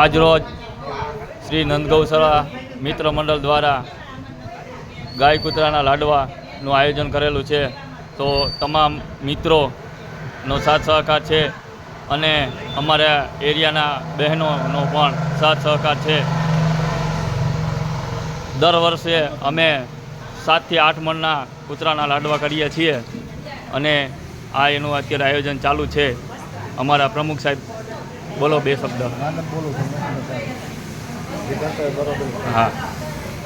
આજરોજ શ્રી નંદ ગૌશાળા મિત્ર મંડળ દ્વારા ગાય કૂતરાના લાડવાનું આયોજન કરેલું છે. તો તમામ મિત્રોનો સાથ સહકાર છે અને અમારા એરિયાના બહેનોનો પણ સાથ સહકાર છે. દર વર્ષે અમે 7 થી 8 મણના કૂતરાના લાડવા કરીએ છીએ અને આ એનું અત્યારે આયોજન ચાલુ છે. અમારા પ્રમુખ સાહેબ બોલો 2 શબ્દ. હા,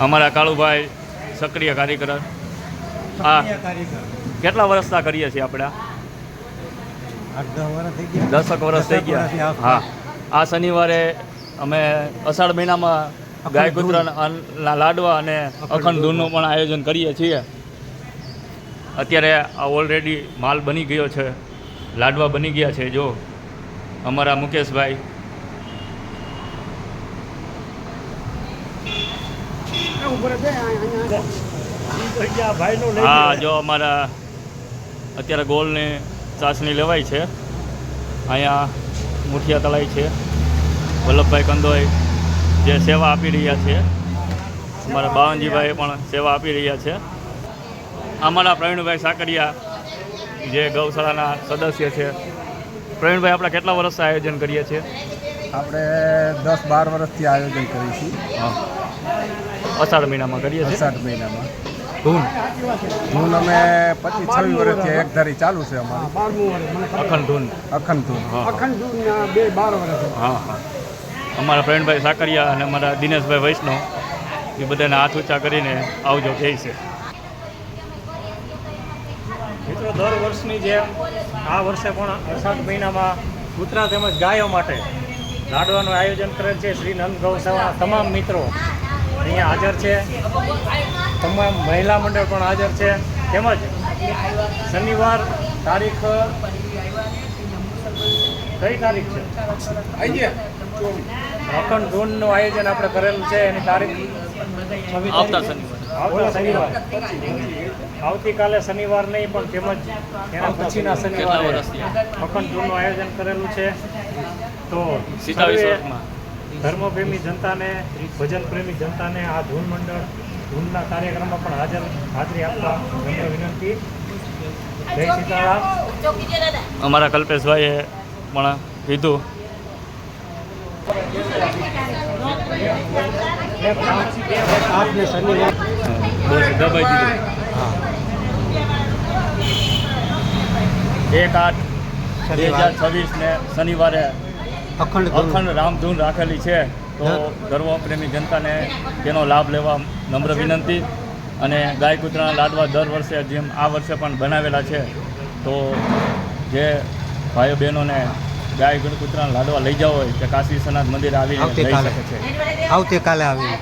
અમારા કાળુભાઈ સક્રિય કાર્યકર. હા, કેટલા વર્ષથી કરીએ છીએ આપણે? 10 વર્ષ થઈ ગયા. હા, આ શનિવારે અમે અષાઢ મહિનામાં ગાય કૂતરાના લાડવા અને અખંડ ધૂનનું પણ આયોજન કરીએ છીએ. અત્યારે આ ઓલરેડી માલ બની ગયો છે, લાડવા બની ગયા છે. જો અમારા મુકેશભાઈ, હા, જો અમારા અત્યારે ગોળની ચાસણી લેવાય છે. અહીંયા મુઠિયા તળાઈ છે. વલ્લભભાઈ કંદોઈ જે સેવા આપી રહ્યા છે, અમારા બાવનજીભાઈ પણ સેવા આપી રહ્યા છે. અમારા પ્રવીણભાઈ સાકરિયા જે ગૌશાળાના સદસ્ય છે. પ્રવીણભાઈ, આપણે કેટલા વર્ષથી આયોજન કરીએ છીએ? આપણે 10-12 વર્ષથી આયોજન કરીએ છીએ. હા, અષાઢ મહિનામાં કરીએ છીએ. અષાઢ મહિનામાં ધૂન અમે 25-26 વર્ષથી એક ધારી ચાલુ છે અમારી. અખંડ ધૂન. હા હા, અમારા પ્રવીણભાઈ સાકરિયા અને અમારા દિનેશભાઈ વૈષ્ણવ એ બધાને હાથ ઊંચા કરીને આવજો કહે છે. મિત્રો, દર વર્ષની જેમ આ વર્ષે પણ અષાઢ મહિનામાં કૂતરા તેમજ ગાયો માટે લાડવાનું આયોજન કરેલ છે. શ્રી નંદ ગૌશાળાના તમામ મિત્રો અહીંયા હાજર છે. તમામ મહિલા મંડળ પણ હાજર છે. તેમજ શનિવાર તારીખ કઈ તારીખ છે? અખંડ ધૂનનું આયોજન આપણે કરેલું છે. એની તારીખ આવતા શનિવાર. આવતીકાલે શનિવાર નહીં પણ તેમજ એના પછીના શનિવારે અખંડ ધૂનનું આયોજન કરેલું છે. તો 27 વર્ષમાં ધર્મપ્રેમી જનતાને, ભજન પ્રેમી જનતાને આ ધૂન મંડળ ધૂનના કાર્યક્રમમાં પણ હાજરી આપવા નમ્ર વિનંતી. જય સીતારામ. અમારા કલ્પેશભાઈએ પણ કીધું. આપને શનિવાર બસ દબાઈ દીધું. 1/8/2026 ને શનિવારે અખંડ રામધૂન રાખેલી છે. તો ધર્મપ્રેમી જનતાને તેનો લાભ લેવા નમ્ર વિનંતી. અને ગાય કૂતરાના લાડવા દર વર્ષે જેમ આ વર્ષે પણ બનાવેલા છે. તો જે ભાઈઓ બહેનોને ગાય કૂતરાના લાડવા લઈ જવા હોય તે કાશી વિશ્વનાથ મંદિરે આવીને લઈ શકે છે. આવતીકાલે આવી